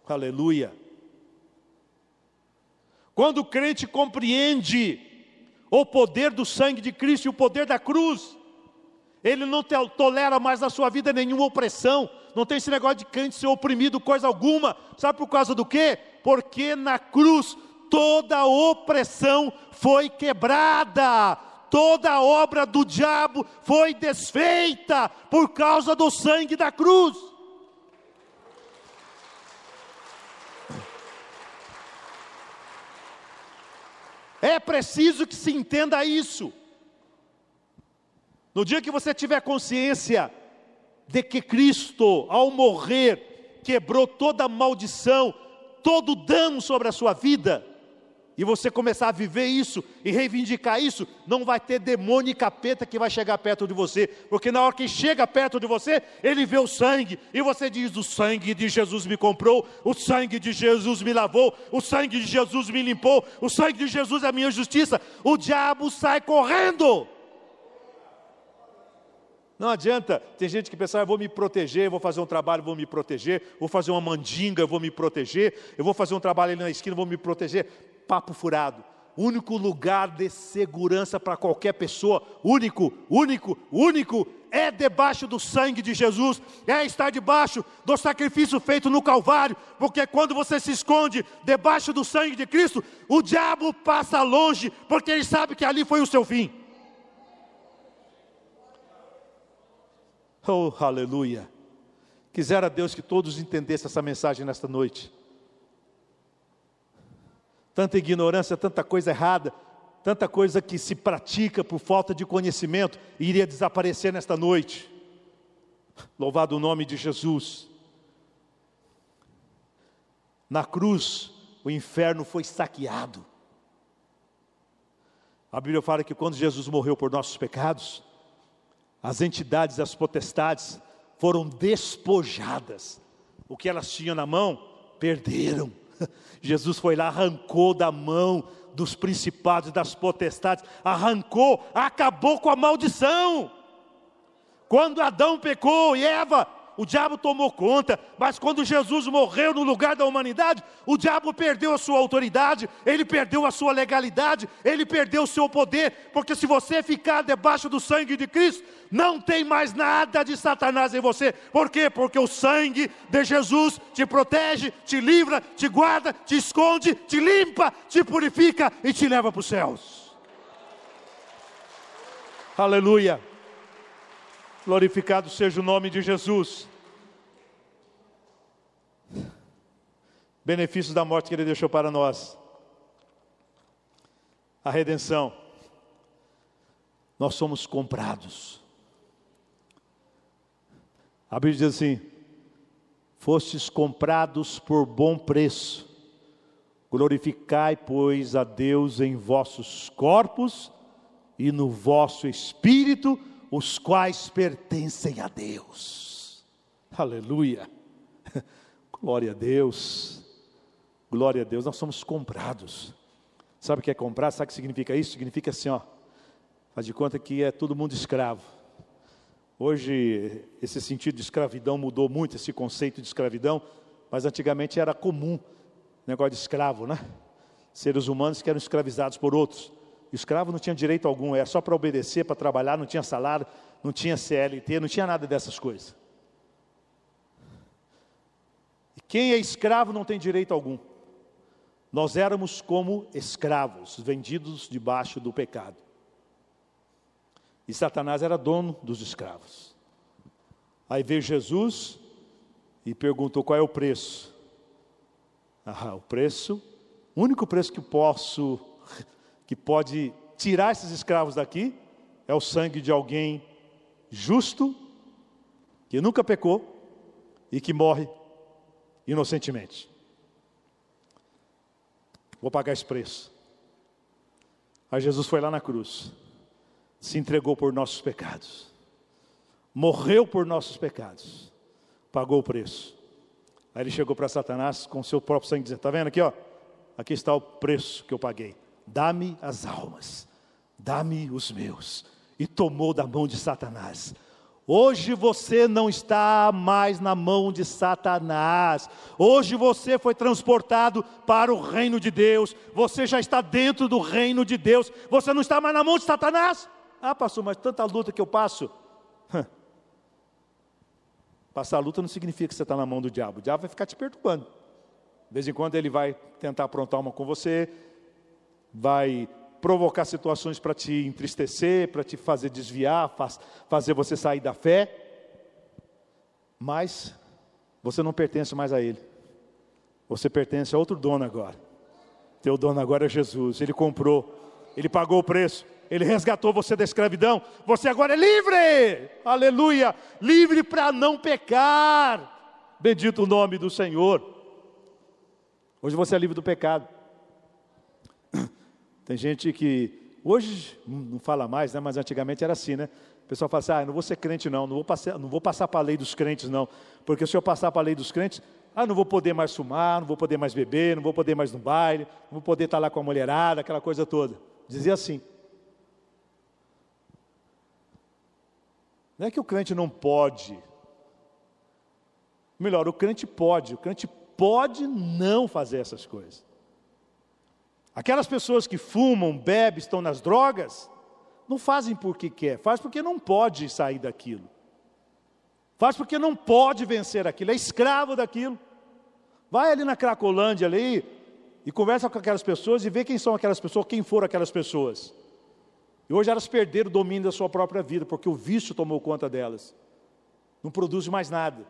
Aleluia. Quando o crente compreende o poder do sangue de Cristo e o poder da cruz, ele não tolera mais na sua vida nenhuma opressão. Não tem esse negócio de crente ser oprimido, coisa alguma. Sabe por causa do quê? Porque na cruz toda opressão foi quebrada. Toda a obra do diabo foi desfeita por causa do sangue da cruz. É preciso que se entenda isso. No dia que você tiver consciência de que Cristo, ao morrer, quebrou toda a maldição, todo o dano sobre a sua vida, e você começar a viver isso e reivindicar isso, não vai ter demônio e capeta que vai chegar perto de você, porque na hora que chega perto de você, ele vê o sangue, e você diz: o sangue de Jesus me comprou, o sangue de Jesus me lavou, o sangue de Jesus me limpou, o sangue de Jesus é a minha justiça. O diabo sai correndo. Não adianta, tem gente que pensa: eu vou me proteger, eu vou fazer um trabalho, vou me proteger, vou fazer uma mandinga, eu vou me proteger, eu vou fazer um trabalho ali na esquina, vou me proteger. Papo furado. Único lugar de segurança para qualquer pessoa, único, é debaixo do sangue de Jesus, é estar debaixo do sacrifício feito no Calvário, porque quando você se esconde debaixo do sangue de Cristo, o diabo passa longe, porque ele sabe que ali foi o seu fim. Oh, aleluia. Quisera Deus que todos entendessem essa mensagem nesta noite. Tanta ignorância, tanta coisa errada, tanta coisa que se pratica por falta de conhecimento, iria desaparecer nesta noite. Louvado o nome de Jesus. Na cruz, o inferno foi saqueado. A Bíblia fala que quando Jesus morreu por nossos pecados, as entidades, as potestades foram despojadas. O que elas tinham na mão, perderam. Jesus foi lá, arrancou da mão dos principados e das potestades, arrancou, acabou com a maldição. Quando Adão pecou e Eva, o diabo tomou conta, mas quando Jesus morreu no lugar da humanidade, o diabo perdeu a sua autoridade, ele perdeu a sua legalidade, ele perdeu o seu poder, porque se você ficar debaixo do sangue de Cristo, não tem mais nada de Satanás em você. Por quê? Porque o sangue de Jesus te protege, te livra, te guarda, te esconde, te limpa, te purifica e te leva para os céus. Aleluia. Glorificado seja o nome de Jesus. Benefícios da morte que Ele deixou para nós. A redenção. Nós somos comprados. A Bíblia diz assim: fostes comprados por bom preço. Glorificai, pois, a Deus em vossos corpos e no vosso espírito, os quais pertencem a Deus. Aleluia. Glória a Deus. Glória a Deus. Nós somos comprados. Sabe o que é comprar? Sabe o que significa isso? Significa assim, ó, faz de conta que é todo mundo escravo. Hoje esse sentido de escravidão mudou muito, esse conceito de escravidão, mas antigamente era comum o negócio de escravo, né? Seres humanos que eram escravizados por outros. O escravo não tinha direito algum, era só para obedecer, para trabalhar, não tinha salário, não tinha CLT, não tinha nada dessas coisas. E quem é escravo não tem direito algum. Nós éramos como escravos, vendidos debaixo do pecado. E Satanás era dono dos escravos. Aí veio Jesus e perguntou: qual é o preço? O preço, o único preço que pode tirar esses escravos daqui, é o sangue de alguém justo, que nunca pecou e que morre inocentemente. Vou pagar esse preço. Aí Jesus foi lá na cruz, se entregou por nossos pecados, morreu por nossos pecados, pagou o preço. Aí ele chegou para Satanás com o seu próprio sangue e disse: está vendo aqui, ó, aqui está o preço que eu paguei. Dá-me as almas, dá-me os meus. E tomou da mão de Satanás. Hoje você não está mais na mão de Satanás. Hoje você foi transportado para o reino de Deus. Você já está dentro do reino de Deus. Você não está mais na mão de Satanás. Ah, pastor, mas tanta luta que eu passo. Passar a luta não significa que você está na mão do diabo. O diabo vai ficar te perturbando. De vez em quando ele vai tentar aprontar uma com você, vai provocar situações para te entristecer, para te fazer desviar, fazer você sair da fé. Mas você não pertence mais a ele. Você pertence a outro dono agora. Teu dono agora é Jesus. Ele comprou, ele pagou o preço, ele resgatou você da escravidão. Você agora é livre, aleluia, livre para não pecar. Bendito o nome do Senhor. Hoje você é livre do pecado. Tem gente que, hoje não fala mais, né? Mas antigamente era assim, né? O pessoal fala assim, eu não vou ser crente não vou passar para a lei dos crentes não, porque se eu passar para a lei dos crentes, não vou poder mais fumar, não vou poder mais beber, não vou poder mais no baile, não vou poder estar lá com a mulherada, aquela coisa toda. Dizia assim. Não é que o crente não pode, melhor, o crente pode não fazer essas coisas. Aquelas pessoas que fumam, bebem, estão nas drogas, não fazem porque quer, faz porque não pode sair daquilo. Faz porque não pode vencer aquilo, é escravo daquilo. Vai ali na Cracolândia ali e conversa com aquelas pessoas e vê quem são aquelas pessoas, quem foram aquelas pessoas. E hoje elas perderam o domínio da sua própria vida, porque o vício tomou conta delas. Não produz mais nada.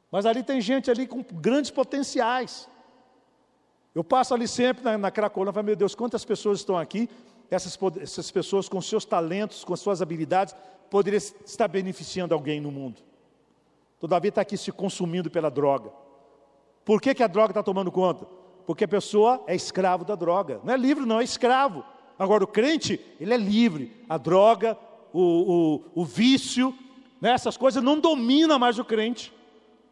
Mas ali tem gente ali com grandes potenciais. Eu passo ali sempre na Cracolândia e falo, meu Deus, quantas pessoas estão aqui, essas pessoas com seus talentos, com suas habilidades, poderiam estar beneficiando alguém no mundo. Todavia está aqui se consumindo pela droga. Por que a droga está tomando conta? Porque a pessoa é escravo da droga. Não é livre não, é escravo. Agora o crente, ele é livre. A droga, o vício, né, essas coisas não dominam mais o crente.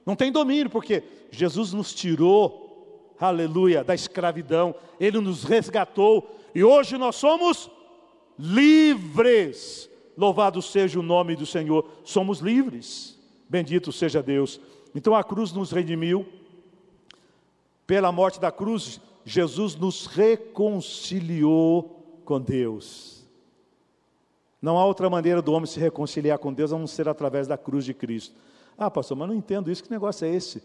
Não tem domínio, porque Jesus nos tirou, aleluia, da escravidão. Ele nos resgatou. E hoje nós somos livres. Louvado seja o nome do Senhor. Somos livres. Bendito seja Deus. Então a cruz nos redimiu. Pela morte da cruz, Jesus nos reconciliou com Deus. Não há outra maneira do homem se reconciliar com Deus a não ser através da cruz de Cristo. Pastor, mas não entendo isso, que negócio é esse?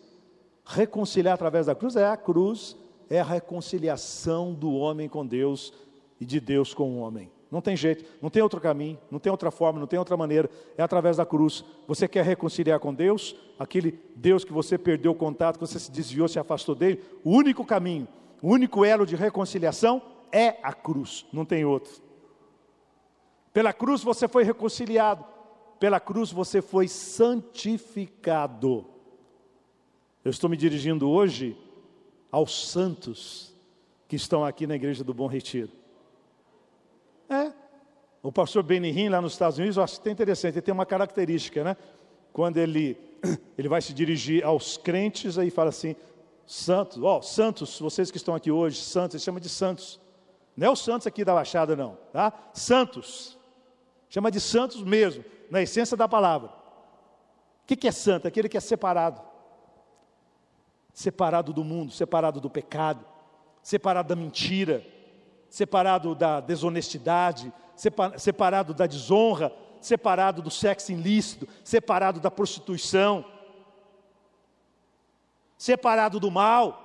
Reconciliar através da cruz? A cruz é a reconciliação do homem com Deus e de Deus com o homem. Não tem jeito, não tem outro caminho, não tem outra forma, não tem outra maneira, é através da cruz. Você quer reconciliar com Deus? Aquele Deus que você perdeu o contato, que você se desviou, se afastou dele, o único caminho, o único elo de reconciliação é a cruz, não tem outro. Pela cruz você foi reconciliado, pela cruz você foi santificado. Eu estou me dirigindo hoje aos santos que estão aqui na igreja do Bom Retiro. O pastor Benihim lá nos Estados Unidos, eu acho que é interessante, ele tem uma característica, né? Quando ele vai se dirigir aos crentes, aí fala assim, santos, santos, vocês que estão aqui hoje, santos, ele chama de santos. Não é os santos aqui da Baixada não, tá? Santos, chama de santos mesmo, na essência da palavra. O que é santo? Aquele que é separado. Separado do mundo, separado do pecado, separado da mentira, separado da desonestidade, separado da desonra, separado do sexo ilícito, separado da prostituição, separado do mal.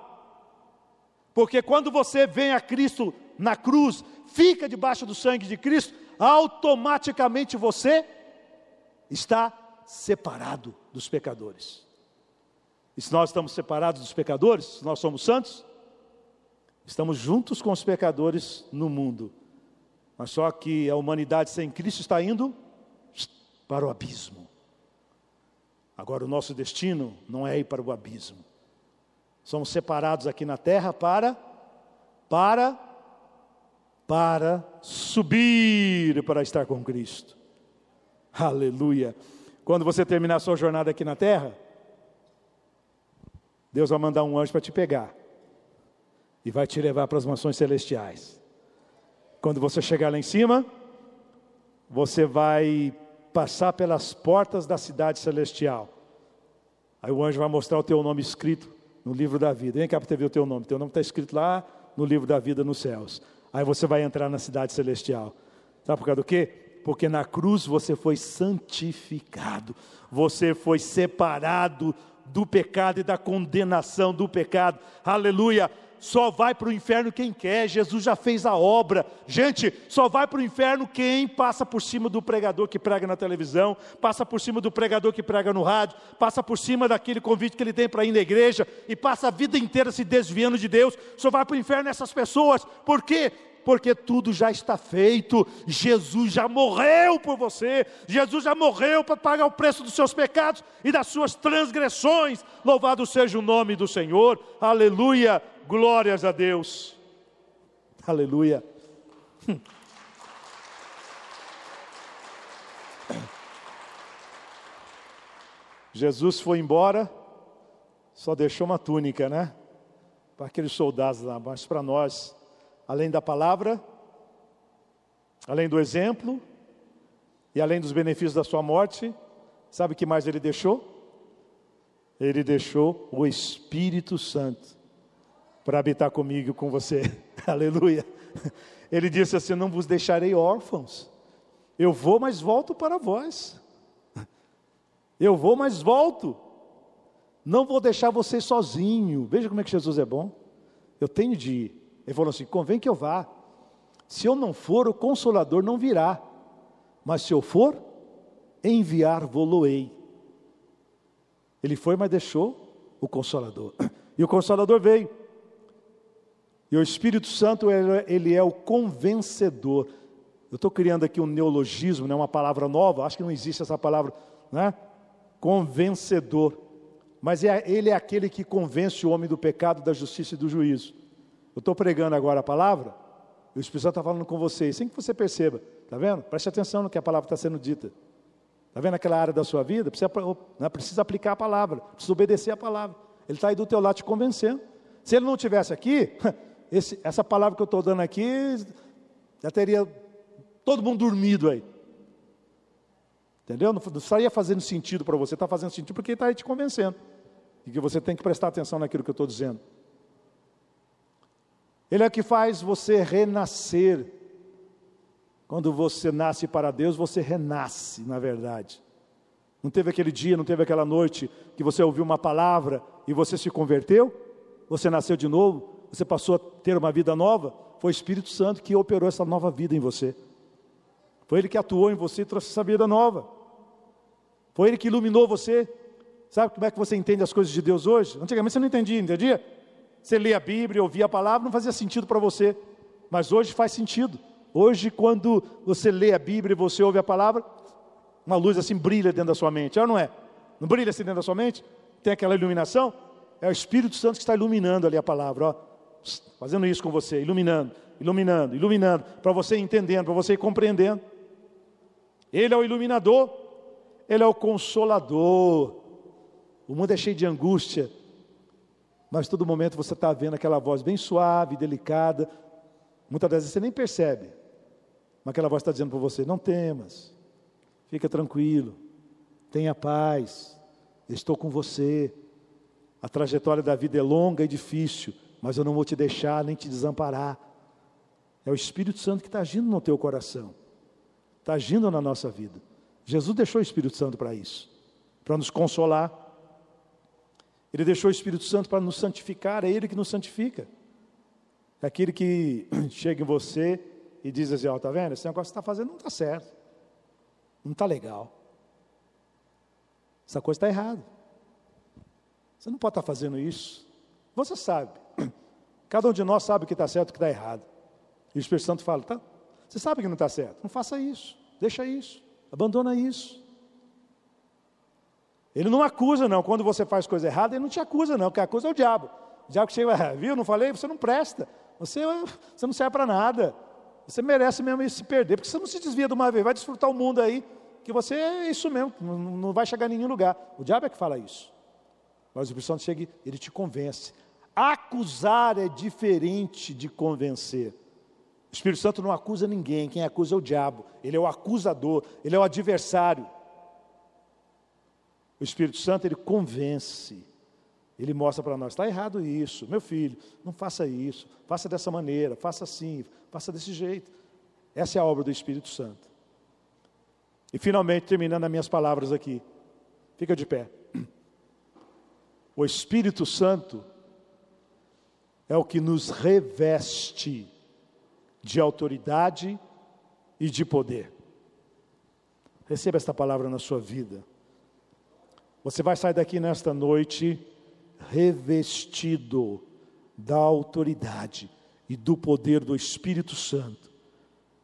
Porque quando você vem a Cristo na cruz, fica debaixo do sangue de Cristo, automaticamente você está separado dos pecadores. E se nós estamos separados dos pecadores, se nós somos santos, estamos juntos com os pecadores no mundo. Mas só que a humanidade sem Cristo está indo para o abismo. Agora o nosso destino não é ir para o abismo. Somos separados aqui na terra para subir para estar com Cristo. Aleluia. Quando você terminar a sua jornada aqui na terra, Deus vai mandar um anjo para te pegar e vai te levar para as mansões celestiais. Quando você chegar lá em cima, você vai passar pelas portas da cidade celestial. Aí o anjo vai mostrar o teu nome escrito no livro da vida. Vem cá para você ver o teu nome. Teu nome está escrito lá no livro da vida nos céus. Aí você vai entrar na cidade celestial. Sabe por causa do quê? Porque na cruz você foi santificado. Você foi separado do pecado e da condenação do pecado. Aleluia! Só vai para o inferno quem quer. Jesus já fez a obra. Gente, só vai para o inferno quem passa por cima do pregador que prega na televisão, passa por cima do pregador que prega no rádio, passa por cima daquele convite que ele tem para ir na igreja e passa a vida inteira se desviando de Deus. Só vai para o inferno essas pessoas. Por quê? Porque tudo já está feito. Jesus já morreu por você. Jesus já morreu para pagar o preço dos seus pecados e das suas transgressões. Louvado seja o nome do Senhor. Aleluia. Glórias a Deus. Aleluia. Jesus foi embora, só deixou uma túnica, né? Para aqueles soldados lá, mas para nós, além da palavra, além do exemplo, e além dos benefícios da sua morte, sabe o que mais ele deixou? Ele deixou o Espírito Santo para habitar comigo e com você. Aleluia. Ele disse assim: não vos deixarei órfãos. Eu vou, mas volto para vós. Eu vou, mas volto. Não vou deixar você sozinho. Veja como é que Jesus é bom. Eu tenho de ir. Ele falou assim: convém que eu vá. Se eu não for, o Consolador não virá. Mas se eu for, enviar-vos-ei. Ele foi, mas deixou o Consolador. E o Consolador veio. E o Espírito Santo, ele é o convencedor. Eu estou criando aqui um neologismo, né, uma palavra nova. Acho que não existe essa palavra, né? Convencedor. Mas ele é aquele que convence o homem do pecado, da justiça e do juízo. Eu estou pregando agora a palavra, e o Espírito Santo está falando com você, sem que você perceba. Está vendo? Preste atenção no que a palavra está sendo dita. Está vendo aquela área da sua vida? Precisa aplicar a palavra, precisa obedecer a palavra. Ele está aí do teu lado te convencendo. Se ele não estivesse aqui, essa palavra que eu estou dando aqui, já teria todo mundo dormido aí. Entendeu? Não estaria fazendo sentido para você, está fazendo sentido porque ele está aí te convencendo. E que você tem que prestar atenção naquilo que eu estou dizendo. Ele é o que faz você renascer. Quando você nasce para Deus, você renasce, na verdade. Não teve aquele dia, não teve aquela noite que você ouviu uma palavra e você se converteu? Você nasceu de novo? Você passou a ter uma vida nova? Foi o Espírito Santo que operou essa nova vida em você. Foi Ele que atuou em você e trouxe essa vida nova. Foi Ele que iluminou você. Sabe como é que você entende as coisas de Deus hoje? Antigamente você não entendia? Você lia a Bíblia, ouvia a palavra, não fazia sentido para você. Mas hoje faz sentido. Hoje, quando você lê a Bíblia e você ouve a palavra, uma luz assim brilha dentro da sua mente. É ou não é? Não brilha assim dentro da sua mente? Tem aquela iluminação? É o Espírito Santo que está iluminando ali a palavra, ó. Fazendo isso com você, iluminando, para você ir entendendo, para você ir compreendendo. Ele é o iluminador, Ele é o consolador. O mundo é cheio de angústia, mas todo momento você está vendo aquela voz bem suave, delicada. Muitas vezes você nem percebe, mas aquela voz está dizendo para você: não temas, fica tranquilo, tenha paz, estou com você. A trajetória da vida é longa e difícil, mas eu não vou te deixar nem te desamparar. É o Espírito Santo que está agindo no teu coração, está agindo na nossa vida. Jesus deixou o Espírito Santo para isso, para nos consolar. Ele deixou o Espírito Santo para nos santificar, é Ele que nos santifica. É aquele que chega em você e diz assim: ó, tá vendo? Esse negócio que você está fazendo não está certo, não está legal, essa coisa está errada. Você não pode estar fazendo isso. Você sabe. Cada um de nós sabe o que está certo e o que está errado. E o Espírito Santo fala: tá, você sabe que não está certo, não faça isso, deixa isso, abandona isso. Ele não acusa não, quando você faz coisa errada, ele não te acusa não, quem acusa é o diabo. O diabo que chega: viu, não falei, você não presta, você não serve para nada, você merece mesmo se perder, porque você não se desvia de uma vez, vai desfrutar o mundo aí, que você é isso mesmo, não vai chegar em nenhum lugar. O diabo é que fala isso. Mas o Espírito Santo chega e ele te convence. Acusar é diferente de convencer. O Espírito Santo não acusa ninguém, quem acusa é o diabo. Ele é o acusador, ele é o adversário. O Espírito Santo, ele convence. Ele mostra para nós, está errado isso, meu filho, não faça isso, faça dessa maneira, faça assim, faça desse jeito. Essa é a obra do Espírito Santo. E finalmente, terminando as minhas palavras aqui, fica de pé. O Espírito Santo é o que nos reveste de autoridade e de poder. Receba esta palavra na sua vida. Você vai sair daqui nesta noite revestido da autoridade e do poder do Espírito Santo.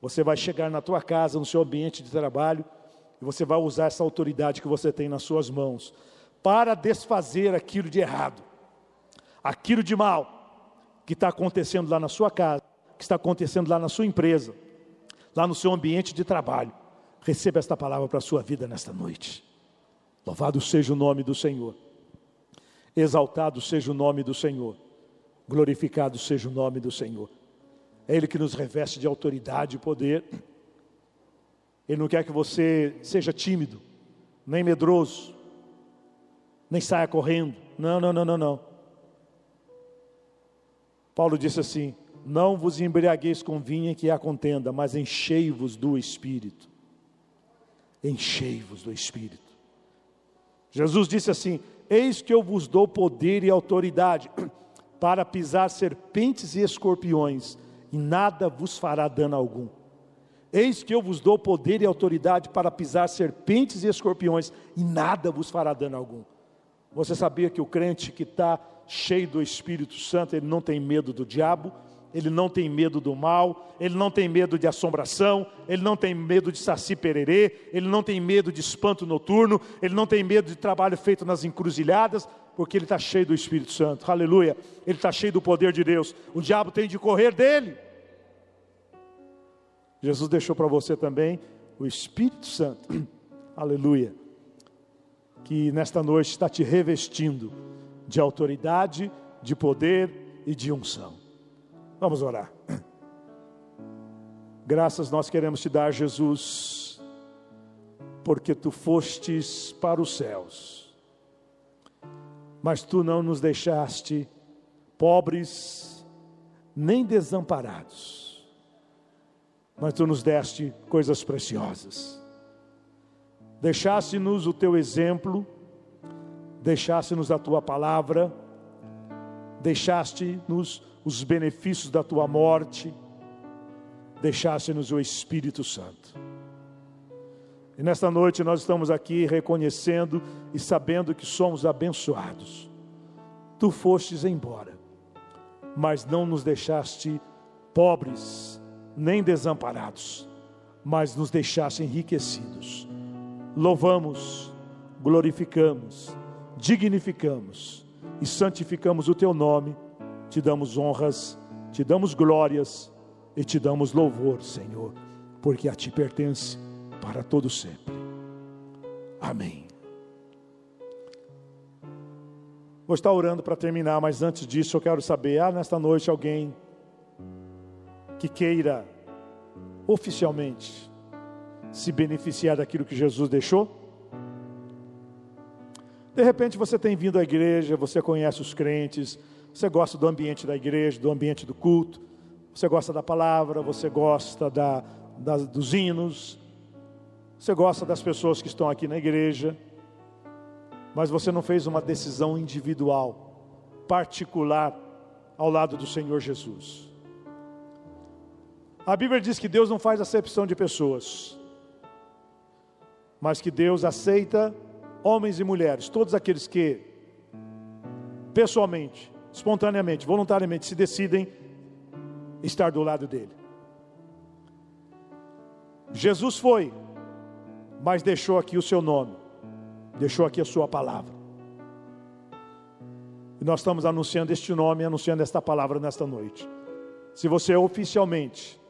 Você vai chegar na tua casa, no seu ambiente de trabalho, e você vai usar essa autoridade que você tem nas suas mãos para desfazer aquilo de errado, aquilo de mal que está acontecendo lá na sua casa, que está acontecendo lá na sua empresa, lá no seu ambiente de trabalho. Receba esta palavra para a sua vida nesta noite. Louvado seja o nome do Senhor. Exaltado seja o nome do Senhor. Glorificado seja o nome do Senhor. É Ele que nos reveste de autoridade e poder. Ele não quer que você seja tímido, nem medroso, nem saia correndo. Não. Paulo disse assim: não vos embriagueis com vinho em que há contenda, mas enchei-vos do Espírito. Enchei-vos do Espírito. Jesus disse assim: eis que eu vos dou poder e autoridade para pisar serpentes e escorpiões, e nada vos fará dano algum. Eis que eu vos dou poder e autoridade para pisar serpentes e escorpiões, e nada vos fará dano algum. Você sabia que o crente que está cheio do Espírito Santo, ele não tem medo do diabo, ele não tem medo do mal, ele não tem medo de assombração, ele não tem medo de saci pererê, ele não tem medo de espanto noturno, ele não tem medo de trabalho feito nas encruzilhadas, porque ele está cheio do Espírito Santo, aleluia, ele está cheio do poder de Deus. O diabo tem de correr dele. Jesus deixou para você também o Espírito Santo, aleluia, que nesta noite está te revestindo de autoridade, de poder e de unção. Vamos orar. Graças nós queremos te dar, Jesus, porque tu fostes para os céus, mas tu não nos deixaste pobres nem desamparados, mas tu nos deste coisas preciosas. Deixaste-nos o teu exemplo, deixaste-nos a tua palavra, deixaste-nos os benefícios da tua morte, deixaste-nos o Espírito Santo. E nesta noite nós estamos aqui reconhecendo e sabendo que somos abençoados. Tu fostes embora, mas não nos deixaste pobres, nem desamparados, mas nos deixaste enriquecidos. Louvamos, glorificamos, dignificamos e santificamos o teu nome. Te damos honras, te damos glórias e te damos louvor, Senhor, porque a ti pertence para todo sempre. Amém. Vou estar orando para terminar, mas antes disso eu quero saber, nesta noite alguém que queira oficialmente se beneficiar daquilo que Jesus deixou? De repente você tem vindo à igreja, você conhece os crentes, você gosta do ambiente da igreja, do ambiente do culto, você gosta da palavra, você gosta dos hinos, você gosta das pessoas que estão aqui na igreja, mas você não fez uma decisão individual, particular, ao lado do Senhor Jesus. A Bíblia diz que Deus não faz acepção de pessoas, mas que Deus aceita homens e mulheres, todos aqueles que pessoalmente, espontaneamente, voluntariamente se decidem estar do lado dele. Jesus foi, mas deixou aqui o seu nome, deixou aqui a sua palavra. E nós estamos anunciando este nome, anunciando esta palavra nesta noite. Se você oficialmente,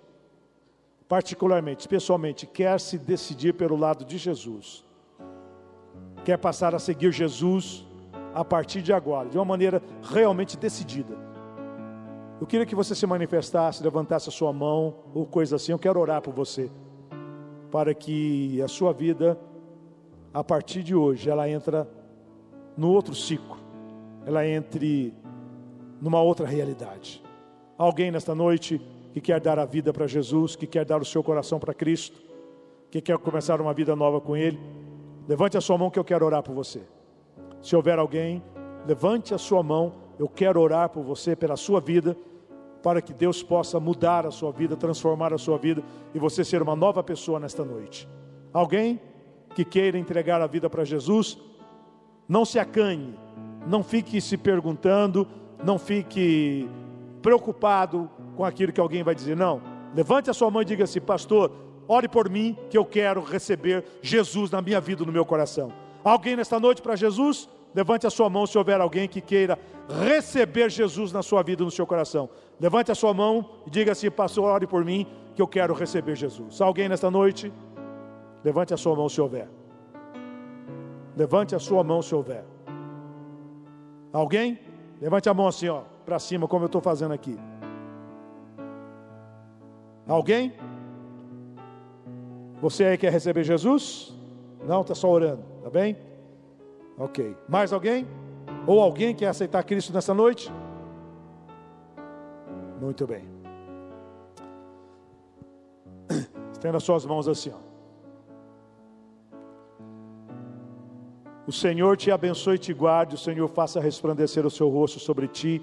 particularmente, pessoalmente, quer se decidir pelo lado de Jesus, quer passar a seguir Jesus a partir de agora, de uma maneira realmente decidida, Eu queria que você se manifestasse, levantasse a sua mão, ou coisa assim. Eu quero orar por você, para que a sua vida, a partir de hoje, ela entra no outro ciclo, ela entre numa outra realidade. Alguém nesta noite que quer dar a vida para Jesus, que quer dar o seu coração para Cristo, que quer começar uma vida nova com Ele, levante a sua mão que eu quero orar por você. Se houver alguém, levante a sua mão, eu quero orar por você, pela sua vida, para que Deus possa mudar a sua vida, transformar a sua vida, e você ser uma nova pessoa nesta noite. Alguém que queira entregar a vida para Jesus, não se acanhe, não fique se perguntando, não fique preocupado com aquilo que alguém vai dizer. Não, levante a sua mão e diga assim: pastor, ore por mim, que eu quero receber Jesus na minha vida, no meu coração. Alguém nesta noite para Jesus? Levante a sua mão se houver alguém que queira receber Jesus na sua vida, no seu coração. Levante a sua mão e diga assim: pastor, ore por mim, que eu quero receber Jesus. Alguém nesta noite? Levante a sua mão se houver. Levante a sua mão se houver. Alguém? Levante a mão assim, ó, para cima, como eu estou fazendo aqui. Alguém? Você aí quer receber Jesus? Não, está só orando, tá bem? Ok. Mais alguém? Ou alguém quer aceitar Cristo nessa noite? Muito bem. Estenda as suas mãos assim, ó. O Senhor te abençoe e te guarde, o Senhor faça resplandecer o seu rosto sobre ti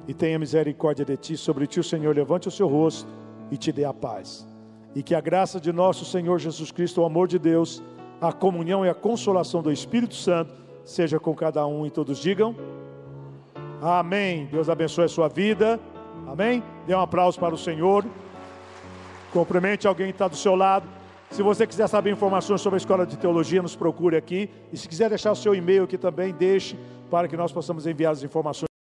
e tenha misericórdia de ti. Sobre ti o Senhor levante o seu rosto e te dê a paz. E que a graça de nosso Senhor Jesus Cristo, o amor de Deus, a comunhão e a consolação do Espírito Santo seja com cada um, e todos digam amém. Deus abençoe a sua vida. Amém. Dê um aplauso para o Senhor. Cumprimente alguém que está do seu lado. Se você quiser saber informações sobre a Escola de Teologia, nos procure aqui. E se quiser deixar o seu e-mail aqui também, deixe, para que nós possamos enviar as informações.